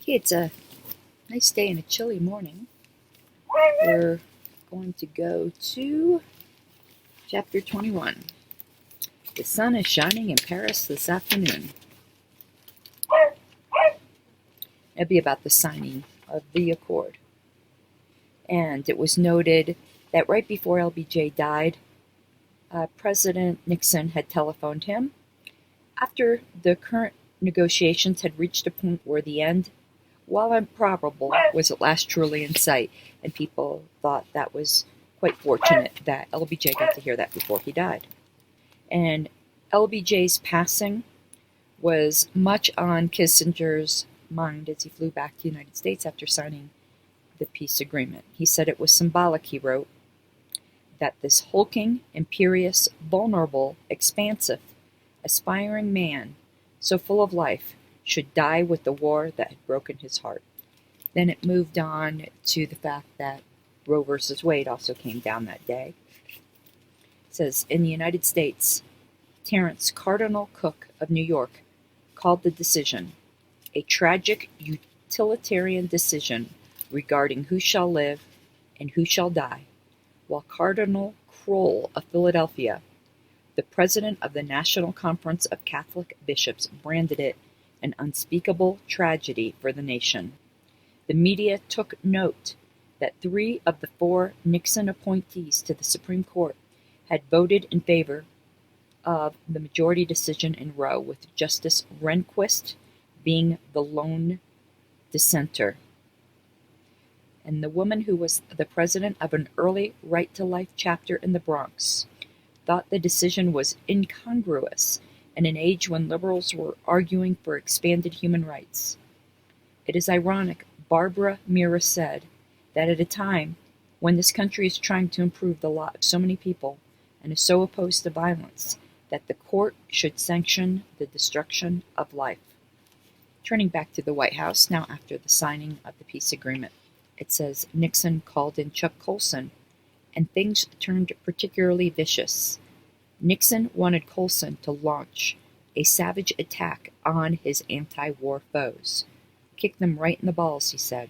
Okay, it's a nice day and a chilly morning. We're going to go to chapter 21. The sun is shining in Paris this afternoon. It'll be about the signing of the accord. And it was noted that right before LBJ died, President Nixon had telephoned him after the current negotiations had reached a point where the end, while improbable, was at last truly in sight, and people thought that was quite fortunate that LBJ got to hear that before he died. And LBJ's passing was much on Kissinger's mind as he flew back to the United States after signing the peace agreement. He said it was symbolic, he wrote, that this hulking, imperious, vulnerable, expansive, aspiring man, so full of life, should die with the war that had broken his heart. Then it moved on to the fact that Roe versus Wade also came down that day. It says, in the United States, Terence Cardinal Cook of New York called the decision a tragic utilitarian decision regarding who shall live and who shall die, while Cardinal Kroll of Philadelphia, the president of the National Conference of Catholic Bishops, branded it an unspeakable tragedy for the nation. The media took note that 3 of the 4 Nixon appointees to the Supreme Court had voted in favor of the majority decision in Roe, with Justice Rehnquist being the lone dissenter. And the woman who was the president of an early right-to-life chapter in the Bronx thought the decision was incongruous in an age when liberals were arguing for expanded human rights. It is ironic, Barbara Mira said, that at a time when this country is trying to improve the lot of so many people and is so opposed to violence, that the court should sanction the destruction of life. Turning back to the White House now after the signing of the peace agreement, it says Nixon called in Chuck Colson, and things turned particularly vicious. Nixon wanted Colson to launch a savage attack on his anti-war foes. Kick them right in the balls, he said.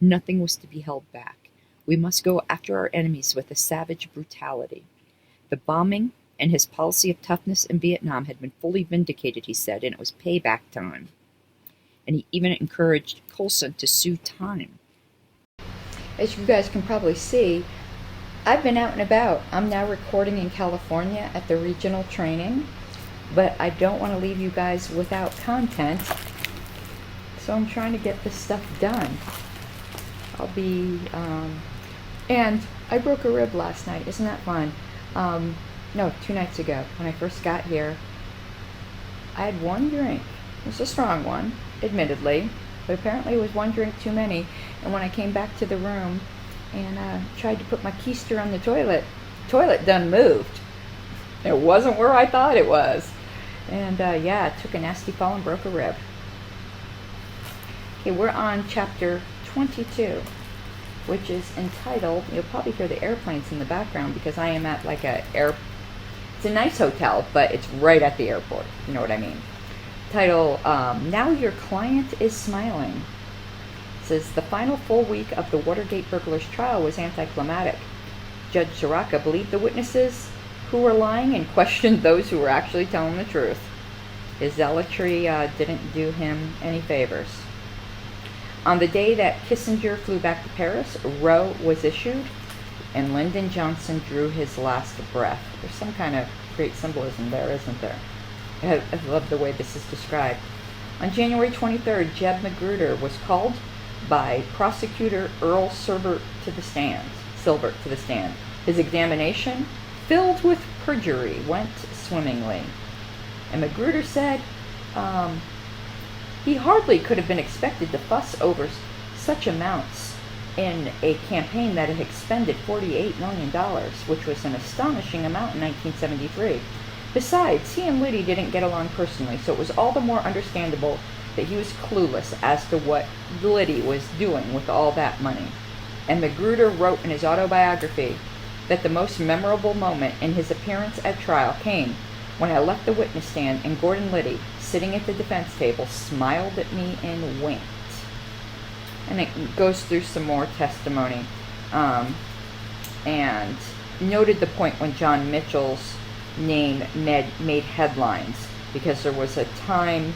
Nothing was to be held back. We must go after our enemies with a savage brutality. The bombing and his policy of toughness in Vietnam had been fully vindicated, he said, and it was payback time. And he even encouraged Colson to sue time. As you guys can probably see, I've been out and about. I'm now recording in California at the regional training, but I don't want to leave you guys without content, so I'm trying to get this stuff done. I'll be, and I broke a rib last night. Isn't that fun? No, 2 nights ago, when I first got here, I had 1 drink. It was a strong one, admittedly, but apparently it was 1 drink too many, and when I came back to the room, and tried to put my keister on the toilet done moved. It wasn't where I thought it was. And yeah, it took a nasty fall and broke a rib. Okay, we're on chapter 22, which is entitled, you'll probably hear the airplanes in the background because I am at like it's a nice hotel, but it's right at the airport, you know what I mean. Title, Now Your Client is Smiling. Says the final full week of the Watergate burglars' trial was anticlimactic. Judge Sirica believed the witnesses who were lying and questioned those who were actually telling the truth. His zealotry didn't do him any favors. On the day that Kissinger flew back to Paris, Roe was issued, and Lyndon Johnson drew his last breath. There's some kind of great symbolism there, isn't there? I love the way this is described. On January 23rd, Jeb Magruder was called by prosecutor Earl Silbert to the stand. His examination, filled with perjury, went swimmingly. And Magruder said he hardly could have been expected to fuss over such amounts in a campaign that had expended $48 million, which was an astonishing amount in 1973. Besides, he and Liddy didn't get along personally, so it was all the more understandable that he was clueless as to what Liddy was doing with all that money. And Magruder wrote in his autobiography that the most memorable moment in his appearance at trial came when I left the witness stand and Gordon Liddy, sitting at the defense table, smiled at me and winked. And it goes through some more testimony, and noted the point when John Mitchell's name made headlines, because there was a time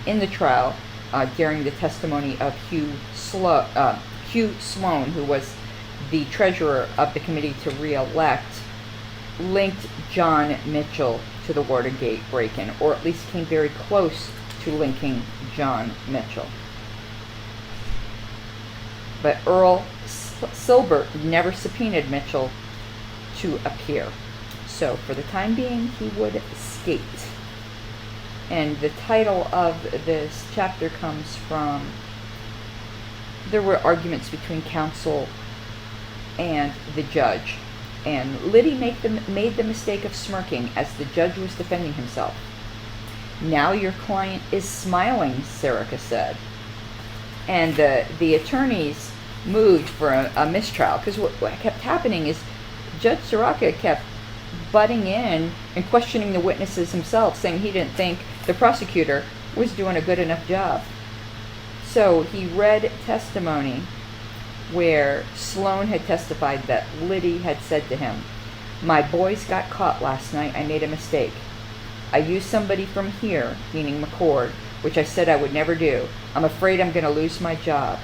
in the trial during the testimony of Hugh Sloan, who was the treasurer of the committee to re-elect, linked John Mitchell to the Watergate break-in, or at least came very close to linking John Mitchell. But Earl Silbert never subpoenaed Mitchell to appear. So for the time being, he would skate. And the title of this chapter comes from, there were arguments between counsel and the judge. And Liddy made the mistake of smirking as the judge was defending himself. "Now your client is smiling," Sirica said. And the attorneys moved for a mistrial, because what kept happening is Judge Sirica kept butting in and questioning the witnesses himself, saying he didn't think the prosecutor was doing a good enough job. So he read testimony where Sloan had testified that Liddy had said to him, "My boys got caught last night. I made a mistake. I used somebody from here," meaning McCord, "which I said I would never do. I'm afraid I'm going to lose my job."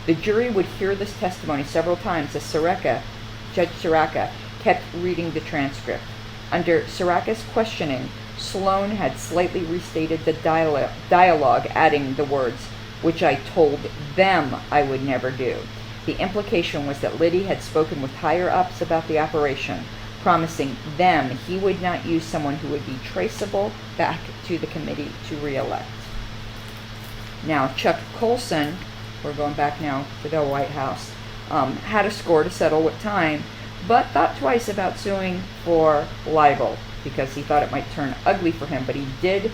The jury would hear this testimony several times as Judge Sirica kept reading the transcript. Under Sirica's questioning, Sloan had slightly restated the dialogue, adding the words, "which I told them I would never do." The implication was that Liddy had spoken with higher-ups about the operation, promising them he would not use someone who would be traceable back to the committee to re-elect. Now, Chuck Colson, we're going back now to the White House, had a score to settle with Time, but thought twice about suing for libel because he thought it might turn ugly for him, but he did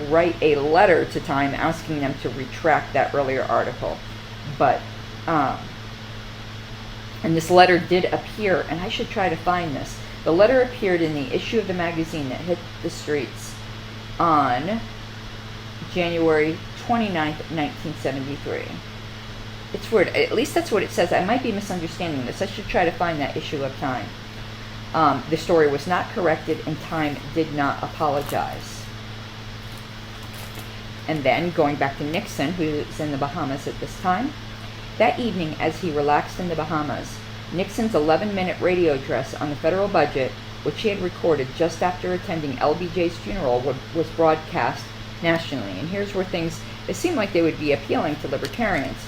write a letter to Time asking them to retract that earlier article. But and this letter did appear, and I should try to find this. The letter appeared in the issue of the magazine that hit the streets on January 29th, 1973. It's weird. At least that's what it says. I might be misunderstanding this. I should try to find that issue of Time. The story was not corrected, and Time did not apologize. And then, going back to Nixon, who was in the Bahamas at this time, that evening, as he relaxed in the Bahamas, Nixon's 11-minute radio address on the federal budget, which he had recorded just after attending LBJ's funeral, was broadcast nationally. And here's where it seemed like they would be appealing to libertarians.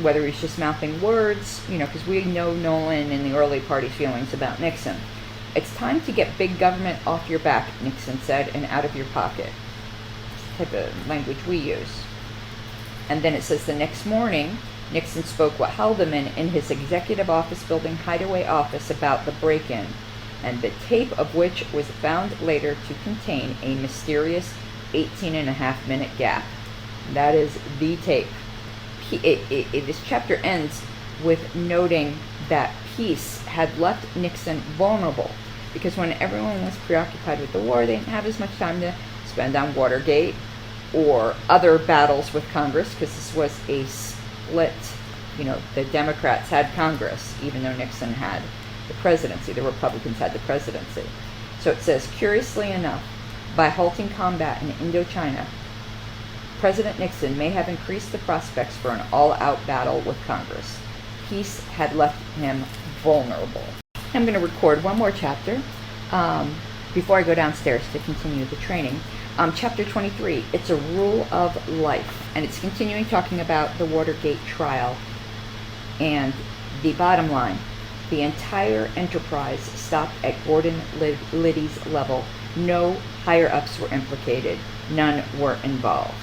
Whether he's just mouthing words, because we know Nolan and the early party's feelings about Nixon. "It's time to get big government off your back," Nixon said, "and out of your pocket." It's the type of language we use. And then it says the next morning, Nixon spoke with Haldeman in his executive office building hideaway office about the break-in, and the tape of which was found later to contain a mysterious 18.5-minute gap. That is the tape. This chapter ends with noting that peace had left Nixon vulnerable, because when everyone was preoccupied with the war, they didn't have as much time to spend on Watergate or other battles with Congress, because this was a split. The Democrats had Congress, even though Nixon had the presidency. The Republicans had the presidency. So it says, curiously enough, by halting combat in Indochina, President Nixon may have increased the prospects for an all-out battle with Congress. Peace had left him vulnerable. I'm going to record one more chapter before I go downstairs to continue the training. Chapter 23, it's a rule of life, and it's continuing talking about the Watergate trial. And the bottom line, the entire enterprise stopped at Gordon Liddy's level. No higher-ups were implicated. None were involved.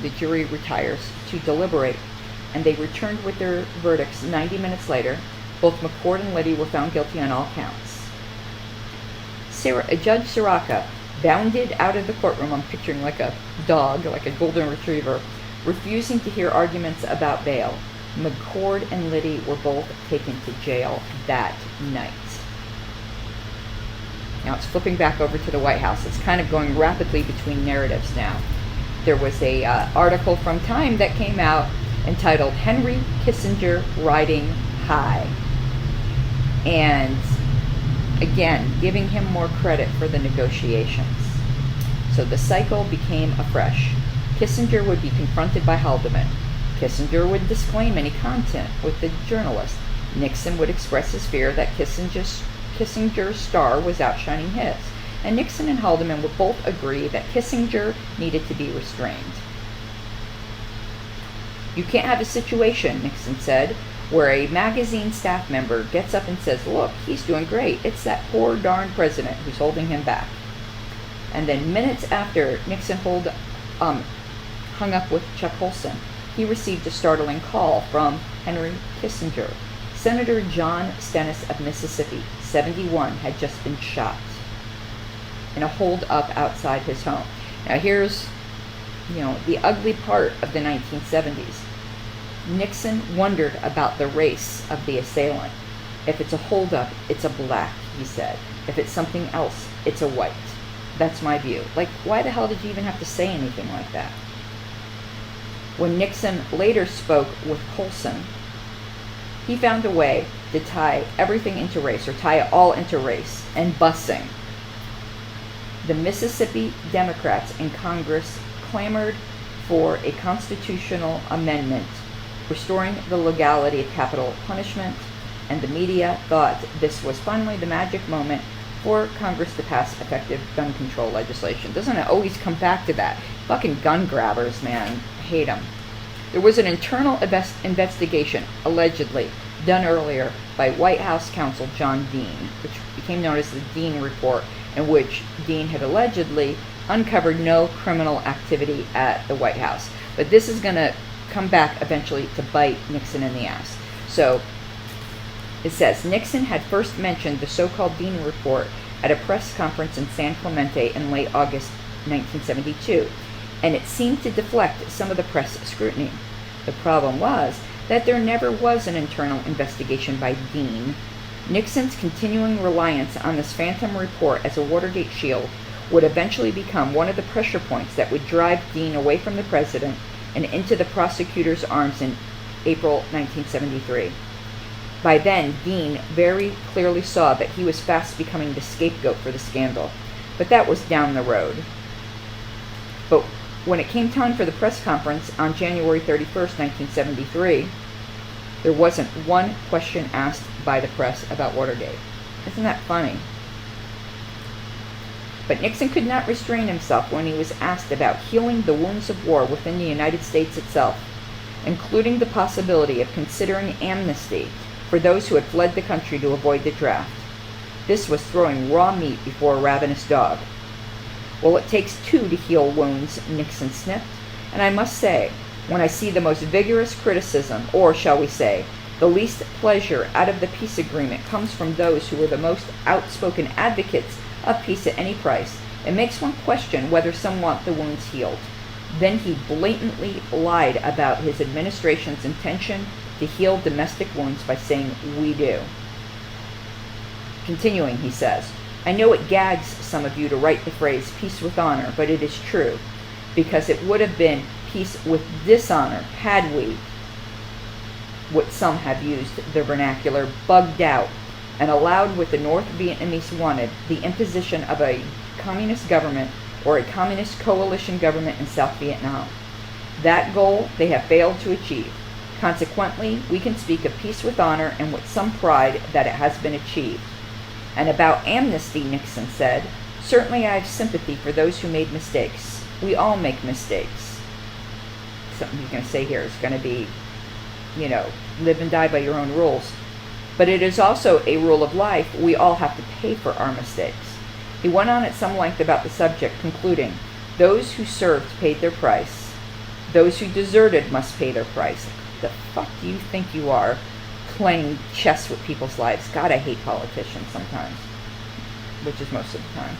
The jury retires to deliberate, and they returned with their verdicts 90 minutes later. Both McCord and Liddy were found guilty on all counts. Judge Sirica bounded out of the courtroom. I'm picturing like a dog, like a golden retriever, refusing to hear arguments about bail. McCord and Liddy were both taken to jail that night. Now it's flipping back over to the White House. It's kind of going rapidly between narratives now. there was a article from Time that came out entitled Henry Kissinger Riding High. And again, giving him more credit for the negotiations. So the cycle became afresh. Kissinger would be confronted by Haldeman. Kissinger would disclaim any content with the journalist. Nixon would express his fear that Kissinger's star was outshining his. And Nixon and Haldeman would both agree that Kissinger needed to be restrained. You can't have a situation, Nixon said, where a magazine staff member gets up and says, look, he's doing great. It's that poor darn president who's holding him back. And then minutes after Nixon hung up with Chuck Colson, he received a startling call from Henry Kissinger. Senator John Stennis of Mississippi, 71, had just been shot in a hold-up outside his home. Now here's, the ugly part of the 1970s. Nixon wondered about the race of the assailant. If it's a hold-up, it's a black, he said. If it's something else, it's a white. That's my view. Like, why the hell did you even have to say anything like that? When Nixon later spoke with Colson, he found a way to tie everything into race, or tie it all into race, and busing. The Mississippi Democrats in Congress clamored for a constitutional amendment restoring the legality of capital punishment, and the media thought this was finally the magic moment for Congress to pass effective gun control legislation. Doesn't it always come back to that? Fucking gun grabbers, man. I hate them. There was an internal investigation, allegedly, done earlier by White House counsel John Dean, which became known as the Dean Report, in which Dean had allegedly uncovered no criminal activity at the White House. But this is going to come back eventually to bite Nixon in the ass. So it says, Nixon had first mentioned the so-called Dean Report at a press conference in San Clemente in late August 1972, and it seemed to deflect some of the press scrutiny. The problem was that there never was an internal investigation by Dean. Nixon's continuing reliance on this phantom report as a Watergate shield would eventually become one of the pressure points that would drive Dean away from the president and into the prosecutor's arms in April 1973. By then, Dean very clearly saw that he was fast becoming the scapegoat for the scandal, but that was down the road. But when it came time for the press conference on January 31st, 1973, there wasn't one question asked by the press about Watergate. Isn't that funny? But Nixon could not restrain himself when he was asked about healing the wounds of war within the United States itself, including the possibility of considering amnesty for those who had fled the country to avoid the draft. This was throwing raw meat before a ravenous dog. Well, it takes two to heal wounds, Nixon sniffed, and I must say, when I see the most vigorous criticism, or shall we say, the least pleasure out of the peace agreement comes from those who were the most outspoken advocates of peace at any price, it makes one question whether some want the wounds healed. Then he blatantly lied about his administration's intention to heal domestic wounds by saying, "We do." Continuing, he says, I know it gags some of you to write the phrase peace with honor, but it is true, because it would have been peace with dishonor had we, what some have used the vernacular, bugged out and allowed what the North Vietnamese wanted, the imposition of a communist government or a communist coalition government in South Vietnam. That goal they have failed to achieve. Consequently, we can speak of peace with honor and with some pride that it has been achieved. And about amnesty, Nixon said, certainly I have sympathy for those who made mistakes. We all make mistakes. Something he's going to say here is going to be, live and die by your own rules. But it is also a rule of life. We all have to pay for our mistakes. He went on at some length about the subject, concluding, those who served paid their price. Those who deserted must pay their price. The fuck do you think you are, playing chess with people's lives? God, I hate politicians sometimes, which is most of the time.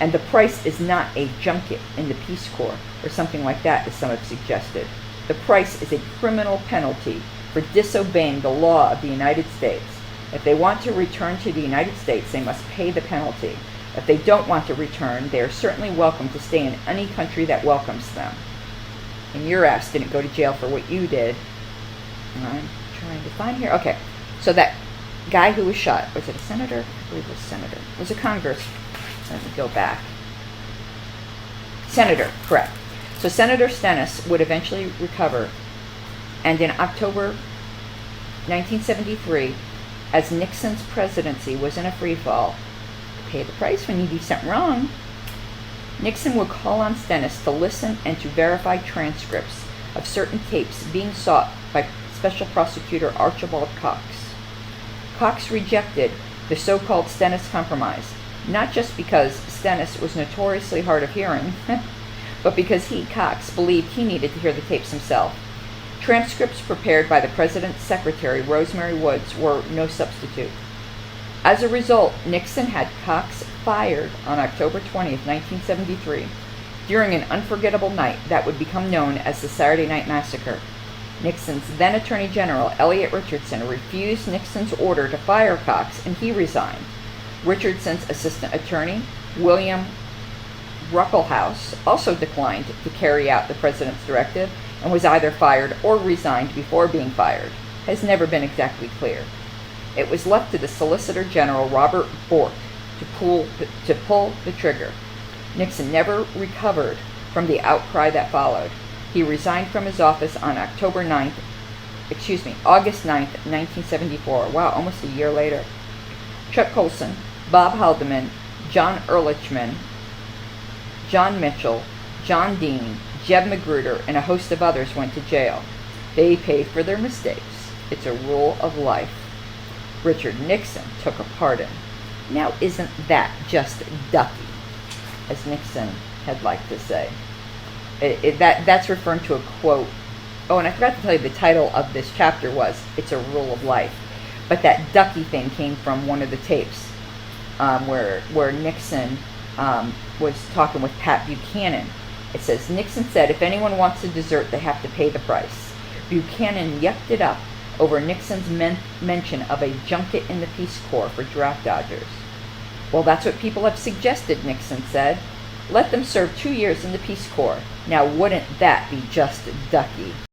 And the price is not a junket in the Peace Corps or something like that, as some have suggested. The price is a criminal penalty for disobeying the law of the United States. If they want to return to the United States, they must pay the penalty. If they don't want to return, they are certainly welcome to stay in any country that welcomes them. And your ass didn't go to jail for what you did. I'm trying to find here. Okay, so that guy who was shot, was it a senator? I believe it was a senator. It was a Congress. Let me go back. Senator, correct. So Senator Stennis would eventually recover, and in October 1973, as Nixon's presidency was in a free fall, pay the price when you do something wrong, Nixon would call on Stennis to listen and to verify transcripts of certain tapes being sought by Special Prosecutor Archibald Cox. Cox rejected the so-called Stennis Compromise, not just because Stennis was notoriously hard of hearing, but because he, Cox, believed he needed to hear the tapes himself. Transcripts prepared by the President's secretary, Rosemary Woods, were no substitute. As a result, Nixon had Cox fired on October 20th, 1973, during an unforgettable night that would become known as the Saturday Night Massacre. Nixon's then Attorney General, Elliot Richardson, refused Nixon's order to fire Cox, and he resigned. Richardson's assistant attorney, William Ruckelshaus, also declined to carry out the president's directive and was either fired or resigned before being fired. Has never been exactly clear. It was left to the Solicitor General, Robert Bork, to pull the trigger. Nixon never recovered from the outcry that followed. He resigned from his office on August 9th, 1974. Wow, almost a year later. Chuck Colson, Bob Haldeman, John Ehrlichman, John Mitchell, John Dean, Jeb Magruder, and a host of others went to jail. They paid for their mistakes. It's a rule of life. Richard Nixon took a pardon. Now, isn't that just ducky, as Nixon had liked to say? That's referring to a quote. Oh, and I forgot to tell you the title of this chapter was "It's a Rule of Life," but that ducky thing came from one of the tapes where Nixon was talking with Pat Buchanan. It says, Nixon said, if anyone wants to desert, they have to pay the price. Buchanan yucked it up over Nixon's mention of a junket in the Peace Corps for draft dodgers. Well, that's what people have suggested, Nixon said. Let them serve 2 years in the Peace Corps. Now, wouldn't that be just ducky?